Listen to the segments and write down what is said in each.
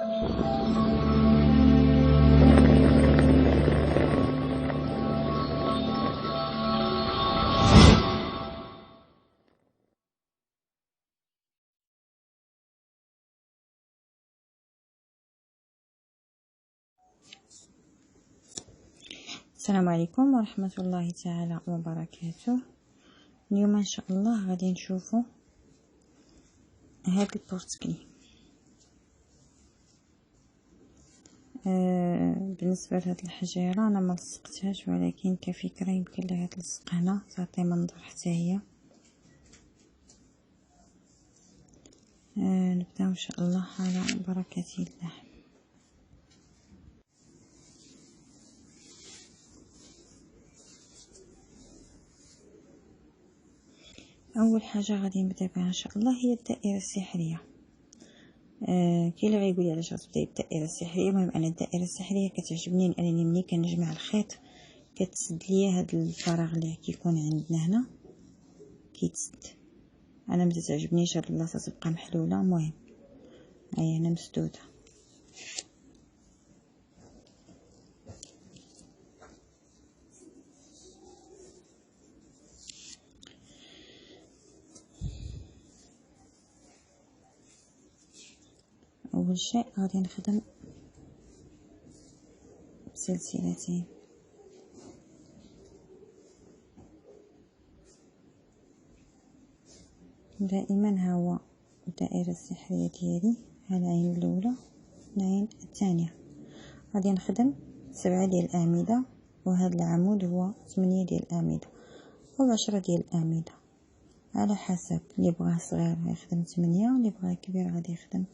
السلام عليكم ورحمة الله تعالى وبركاته. اليوم ان شاء الله غادي نشوفوا هذا البورتكلي. بالنسبه لهاد الحجيره انا ما لصقتهاش، ولكن كفكره يمكن لها تلصق هنا تعطي منظر حتى هي. نبداو ان شاء الله على بركه الله. اول حاجه غادي نبدا بها ان شاء الله هي الدائره السحريه. كاين اللي غايقول لي علاش غتبداي بالدائره السحريه. المهم انا الدائره السحريه كتعجبني لانني ملي كنجمع الخيط كتسد ليا هذا الفراغ اللي كيكون عندنا هنا كيتسد. انا ما تعجبنيش هاد البلاصه تبقى محلوله. المهم هاي هنا مسدوده. اول شيء غادي نخدم بسلسلتين. دائما ها هو الدائره السحريه ديالي، ها العين الاولى العين الثانيه. غادي نخدم 7 ديال الاعمده، وهذا العمود هو 8 ديال الاعمده او 10 ديال الاعمده على حسب. اللي بغاه صغير غيخدم 8، واللي بغاه كبير غادي يخدم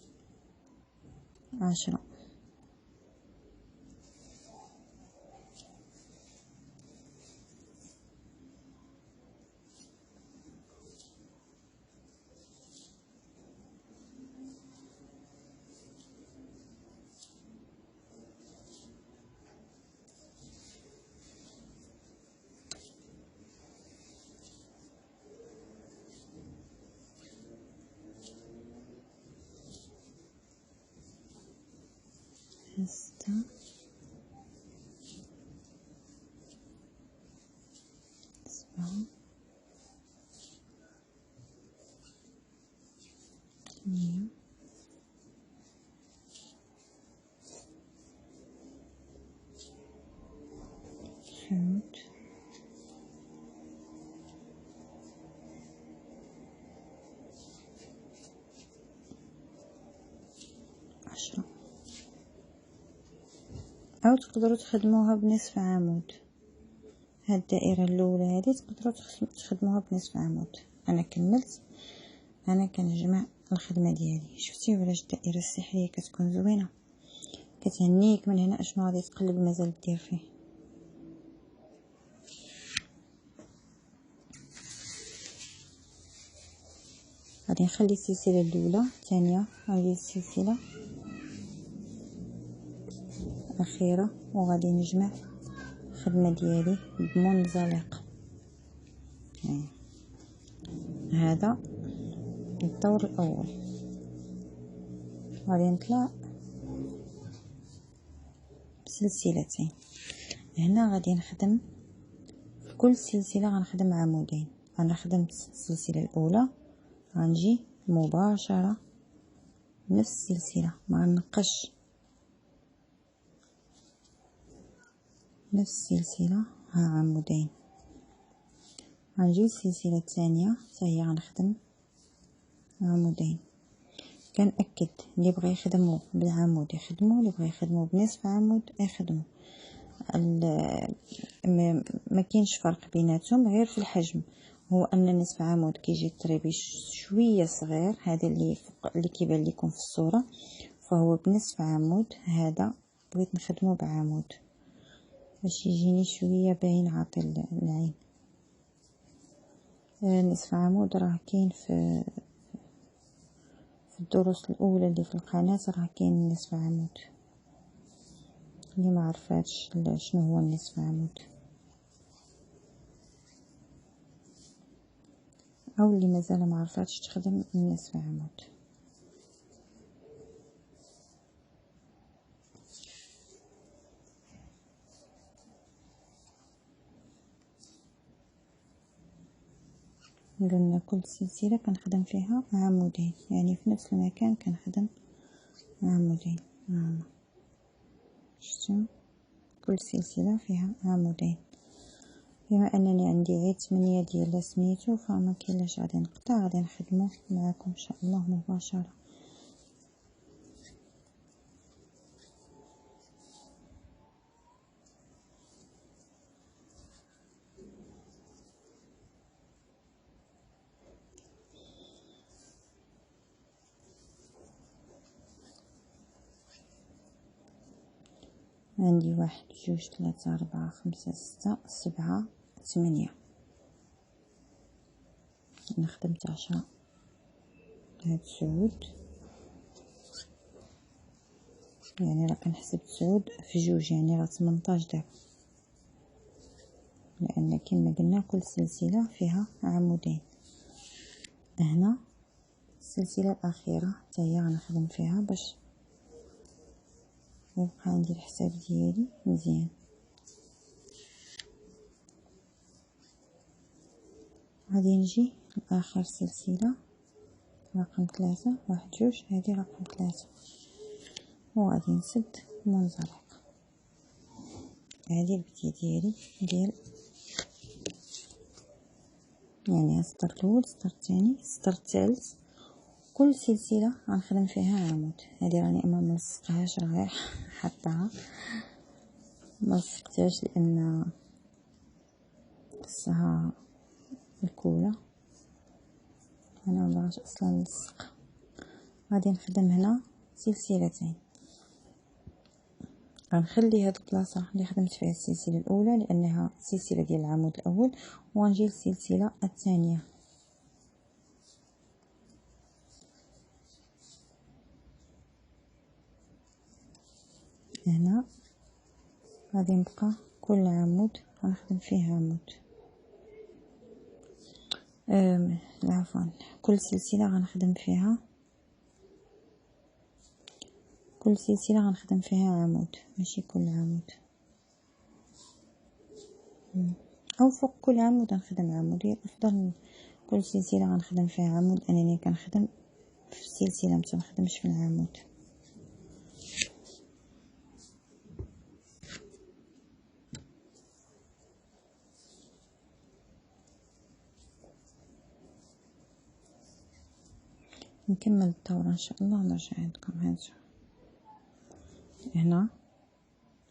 10. ستة 7 8 حوت 10. او تقدروا تخدموها بنصف عمود. هاد الدائره الاولى هذه تقدروا تخدموها بنصف عمود. انا كملت، انا كنجمع الخدمه ديالي. شفتي علاش الدائره السحريه كتكون زوينه؟ كتهنيك من هنا اشنو غادي تقلب مازال دير فيه. غادي نخلي السلسله الاولى الثانيه غادي السلسله الاخيره، وغادي نجمع الخدمه ديالي بمنزلق. هذا الدور الاول. غادي نطلع بسلسلتين. هنا غادي نخدم في كل سلسله غنخدم عمودين. انا خدمت السلسله الاولى، غنجي مباشره نفس السلسله، ما غنقش نفس السلسله. ها عمودين. غنجي السلسله الثانيه حتى هي غنخدم عمودين. كنأكد اللي بغى يخدمو بالعمود يخدمو، اللي بغى يخدمو بنصف عمود يخدمو. ما كاينش فرق بيناتهم غير في الحجم. هو ان نصف عمود كيجي الطريبي شويه صغير، هذا اللي كيبان لكم في الصوره، فهو بنصف عمود. هذا بغيت نخدمه بعمود باش يجيني شويه باين عاطي العين. نصف عمود راه كاين في الدروس الاولى اللي في القناه، راه كاين نصف عمود. اللي ما عرفاتش شنو هو النصف عمود، او اللي مازال ما عرفاتش تخدم النصف عمود. قلنا كل سلسلة كنخدم فيها عمودين، يعني في نفس المكان كنخدم عمودين. شفتوا كل سلسلة فيها عمودين. بما انني عندي غير 8 ديال سميتو فما كاينلاش غادي نقطع، غادي نخدمو معاكم ان شاء الله مباشرة. عندي 1 2 3 4 5 6 7 8. انا خدمت 10 هاد سعود، يعني راه كنحسب سعود في جوج، يعني راه 18 دابا، لان كما قلنا كل سلسلة فيها عمودين. هنا السلسلة الاخيرة حتى هي غنخدم فيها باش يبقى عندي الحساب ديالي مزيان. غادي نجي لاخر سلسلة رقم 3، 1 2 هذه رقم 3، وغادي نسد منزلق. هذه البداية ديالي ديال يعني السطر الاول، السطر الثاني، السطر الثالث. كل سلسلة غنخدم فيها عمود. هذه راني ما ملصقهاش، راه غير حطها ملصقتهاش لان خصها الكوله، انا مبغاش اصلا نلصق. غادي نخدم هنا سلسلتين، غنخلي هاد البلاصه اللي خدمت فيها السلسله الاولى لانها سلسله ديال العمود الاول، وغنجي للسلسله الثانيه. هنا غادي نبقى كل عمود غنخدم فيه عمود، عفوا كل سلسله غنخدم فيها، كل سلسله غنخدم فيها عمود ماشي كل عمود، او فوق كل عمود غنخدم عمود. هي الافضل كل سلسله غنخدم فيها عمود، انني كنخدم في السلسله ما تنخدمش في العمود. نكمل الدورة ان شاء الله ونرجع عندكم. هنا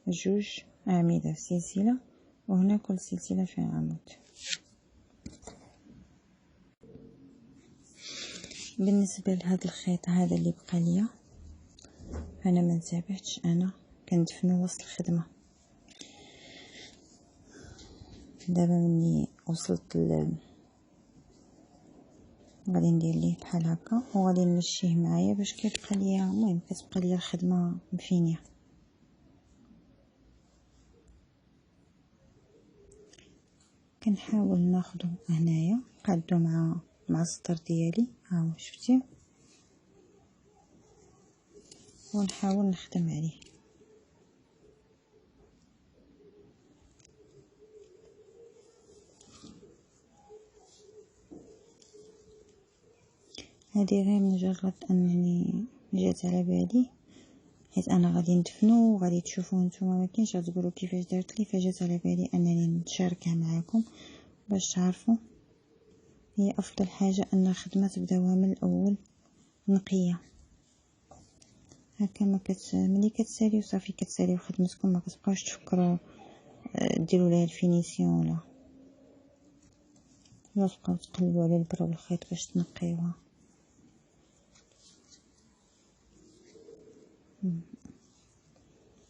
جوج اعمدة في سلسلة، وهنا كل سلسلة فيها عمود. بالنسبة لهذا الخيط هذا اللي بقى ليا انا ما نتابعتش، انا كندفنو وسط الخدمة. دابا مني وصلت غادي ندير ليه بحال هكا وغادي نمشيه معايا باش كيبقى ليا، المهم كتبقى ليا الخدمه مفينيه. كنحاول ناخدو هنايا نقادو مع السطر ديالي، ها هو شفتي، ونحاول نخدم عليه. هذه غير مجرد انني جات على بالي، حيت انا غادي ندفنو وغادي تشوفوا نتوما ما كاينش غتقولوا كيفاش درت لي، فجات على بالي انني نشاركها معكم باش تعرفوا. هي افضل حاجه ان الخدمه تبداوها من الاول نقيه، هكا ما ملي كتساليو صافي كتساليو خدمتكم، ما كتبقاوش تفكروا ديروا ليها الفينيسيون ولا تبقاو تقلبوا على البرا والخيط باش تنقيوها.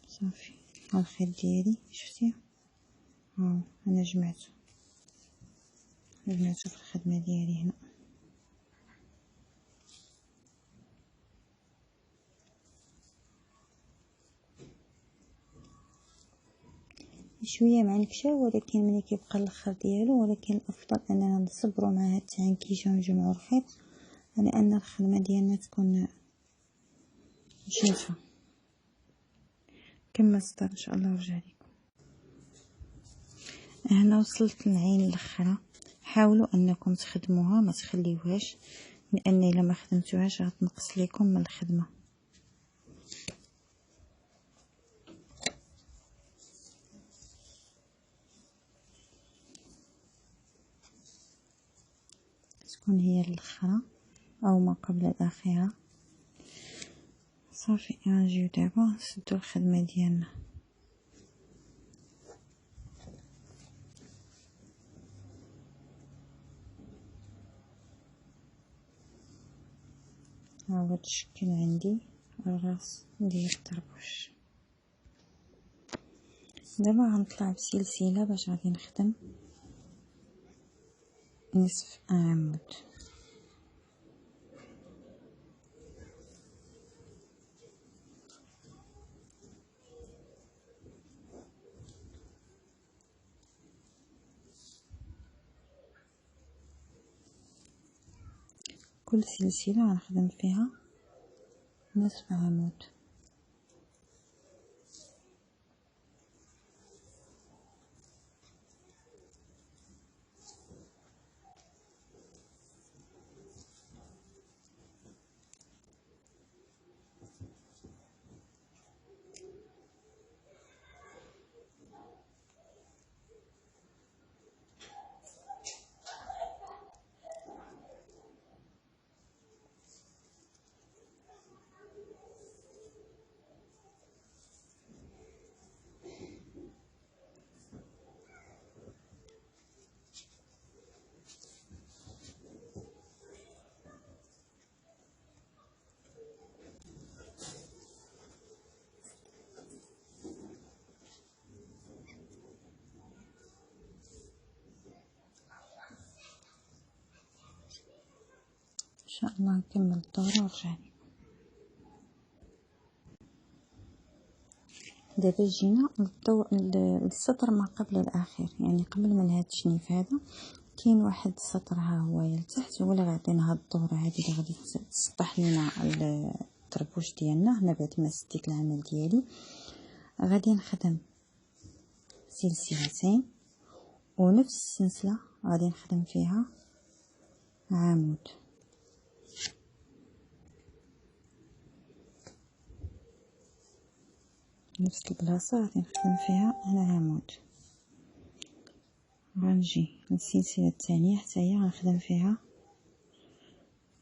صافي ها الخيط ديالي شفتي، ها انا جمعته في الخدمه ديالي هنا. شويه معنكشه، ولكن ملي كيبقى الاخر ديالو، ولكن الافضل اننا نصبروا مع هاد التعنكيشه ونجمعوا الخيط لان الخدمه ديالنا تكون شنيفه. كما السطر ان شاء الله ورجع لكم. هنا وصلت للعين الاخرى، حاولوا انكم تخدموها، ما تخليوهاش، لان الا ما خدمتوهاش غتنقص لكم من الخدمه. تكون هي الاخرى او ما قبل الاخيره. صافي نجيو دابا نسدو الخدمه ديالنا. ها هو الشكل عندي الراس ديال الطربوش. دابا غنطلع بسلسله باش غادي نخدم نصف عمود. كل سلسله غنخدم فيها نصف عمود. ان شاء الله نكمل الدورة ونرجع لكم. دابا جينا للسطر ما قبل الاخير، يعني قبل من هاد التشنيف هذا كاين واحد السطر ها هو لتحت، هو اللي غيعطينا هاد الدورة هادي اللي غادي تسطح لينا الطربوش ديالنا. هنا بعد ما سديت العمل ديالي غادي نخدم سلسلتين، ونفس السلسلة غادي نخدم فيها عمود. نفس البلاصة غادي نخدم فيها هنا عمود. غنجي للسلسلة الثانية حتى هي غنخدم فيها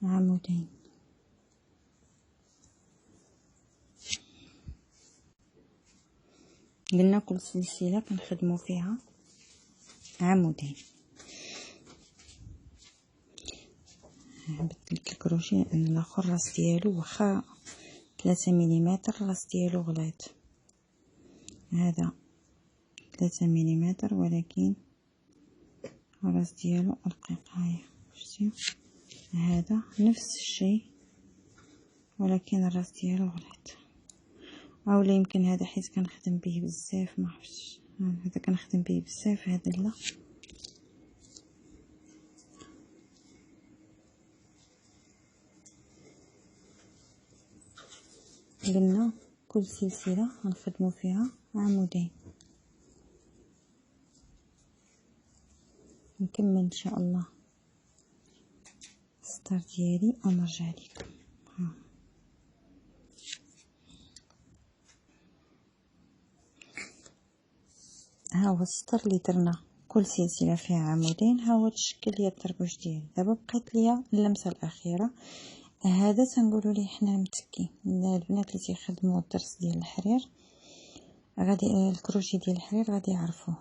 عمودين. قلنا كل سلسلة كنخدمو فيها عمودين. بدلت الكروشيه لان الاخر الراس ديالو واخا 3 ملم الراس ديالو غليظ. هذا 3 ملم ولكن الراس ديالو رقيق. هاهي شفتي، هذا نفس الشيء ولكن الراس ديالو غليظ. اولا يمكن هذا حيت كنخدم به بزاف، ما عرفتش، هذا كنخدم به بزاف، هذا لا. قلنا كل سلسلة غنخدمو فيها عمودين. نكمل ان شاء الله السطر ديالي ونرجع لكم. ها هو السطر اللي درنا كل سلسله فيها عمودين. ها هو الشكل ديال الطربوش ديالي. دابا بقيت ليا اللمسه الاخيره، هذا تنقولوا ليه حنا المتكي. البنات اللي تيخدموا الدرس ديال الحرير غادي الكروشي ديال الحرير غادي يعرفوه.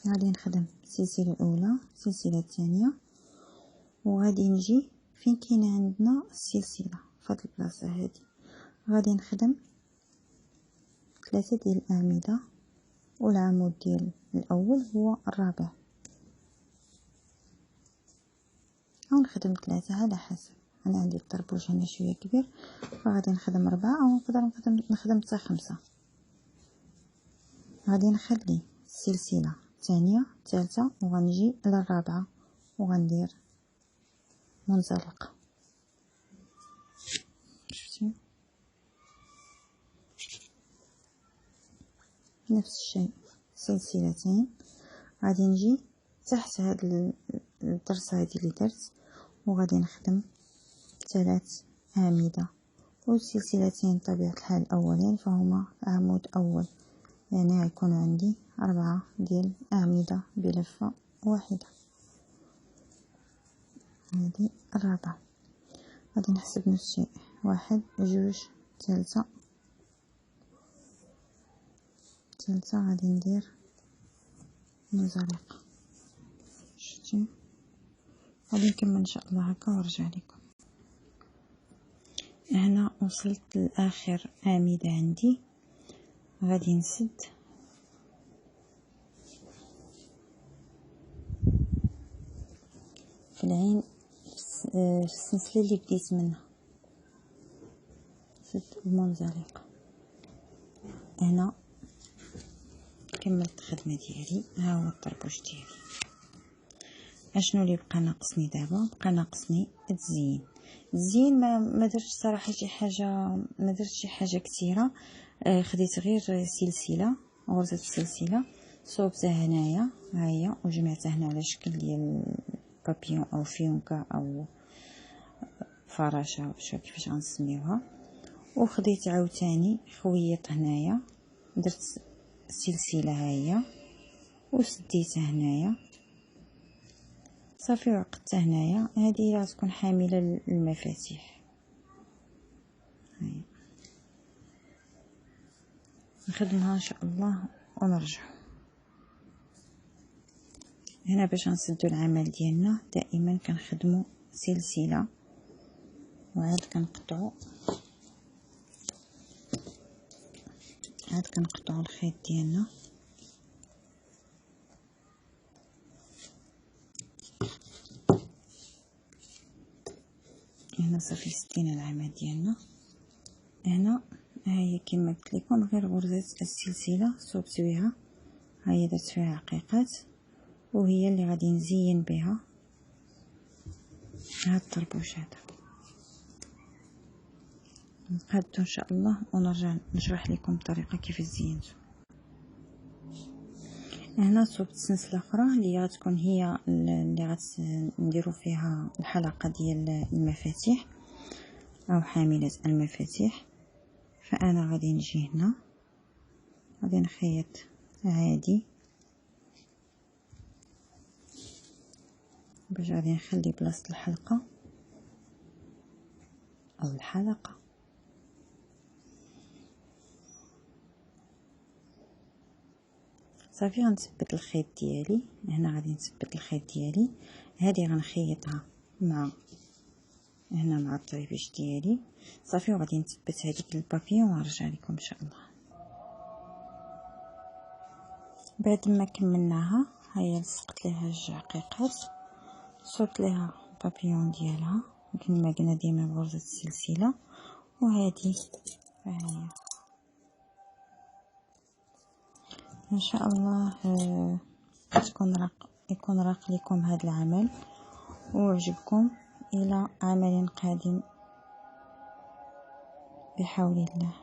غادي نخدم السلسله الاولى، السلسله الثانيه، وغادي نجي فين كاين عندنا السلسله فهاد البلاصه هادي غادي نخدم 3 ديال الاعمده، والعمود ديال الاول هو الرابع، او نخدم 3 على حسب. انا عندي الطربوش هنا شويه كبير فغادي نخدم 4 او نقدر نخدم حتى 5. غادي نخلي السلسله الثانيه الثالثه وغنجي للرابعه وغندير منزلقه. شفتي نفس الشيء سلسلتين. غادي نجي تحت هاد الدرس هادي اللي درت وغادي نخدم 3 أعمدة والسلسلتين بطبيعة الحال الأولين فهما عمود أول، يعني غيكون عندي 4 ديال أعمدة بلفة واحدة. هذه الرابعة. غادي نحسب نفس الشيء 1 2 3 غادي ندير منزلقة. شتي غادي نكمل ان شاء الله هكا ونرجع لكم. هنا وصلت لاخر اعمدة عندي، غادي نسد في العين في السلسلة اللي بديت منها، سد المنزلقة. هنا كملت الخدمة ديالي. ها هو الطربوش ديالي. اشنو اللي بقى ناقصني دابا؟ بقى ناقصني الزين ما درتش صراحه شي حاجه كثيره. خديت غير سلسله، غرزه السلسله صوبتها هنايا ها هي وجمعتها هنا على شكل ديال بابيون او فيونكه او فراشه شوف كيفاش غنسميوها. وخديت عاوتاني خويط هنايا، درت السلسله ها هي وسديتها هنايا صافي وعقدتها هنايا. هذه غتكون حامله للمفاتيح. هاي نخدمها ان شاء الله ونرجع. هنا باش نسدو العمل ديالنا دائما كنخدمو سلسله وعاد كنقطعو الخيط ديالنا. هنا صافي سدينا العمل ديالنا. هنا هي كما قلت لكم غير غرزه السلسله صوبت بها، ها هي درت فيها عقيقات وهي اللي غادي نزين بها هاد الطربوش هذا. نقادو ان شاء الله ونرجع نشرح لكم الطريقه كيف زينتو. هنا صوبت سلسله اخرى اللي غتكون هي اللي غنديروا فيها الحلقه ديال المفاتيح او حامله المفاتيح. فانا غادي نجي هنا غادي نخيط عادي باش غادي نخلي بلاصه الحلقه او الحلقه. صافي غنثبت الخيط ديالي. هنا غادي نثبت الخيط ديالي، هذه غنخيطها مع هنا مع الطريبيش ديالي صافي وغادي نثبت هذيك البابيون ونرجع لكم ان شاء الله. بعد ما كملناها هيا لصقت ليها 2 عقيقات، صوبت ليها البابيون ديالها كما قلنا ديما بغرزه السلسله. وهذه هي ان شاء الله يكون راق لكم هذا العمل ويعجبكم. الى عمل قادم بحول الله.